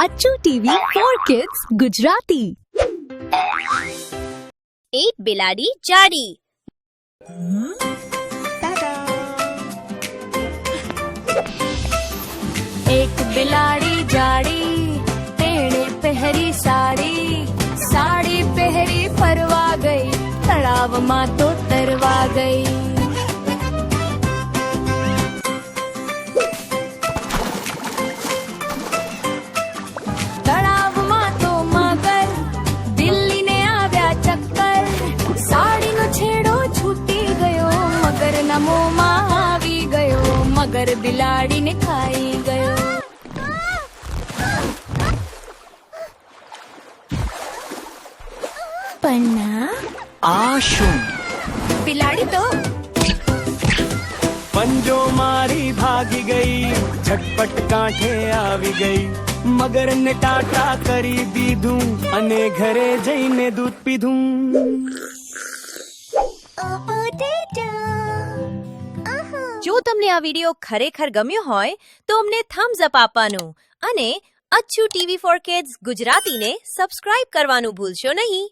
अच्छू TV for kids Gujarati. एक બિલાડી જાડી। एक बिलाड़ी जाड़ी तेणे पहरी साड़ी, साड़ी पहरी फरवा गई, तળાવમાં તો તરવા ગઈ। તળાવમાં તો મગર દિલ્હીને આવ્યા ચક્કર, સાડીનો છેડો છૂટી ગયો, મગરના મોંમાં આવી ગયો, મગર બિલાડીને ખાઈ ગયો। પન્ના આ શું? બિલાડી તો પંજો મારી ભાગી ગઈ, ઝટપટ કાંઠે આવી ગઈ, મગરને ટાટા કરી દીધું અને ઘરે જઈને દૂધ પીધું। જો તમને આ વિડીયો ખરેખર ગમ્યો હોય તો અમને થમ્સ અપ આપવાનું અને અચ્છુ ટીવી ફોર કિડ્સ ગુજરાતીને સબસ્ક્રાઇબ કરવાનું ભૂલશો નહીં।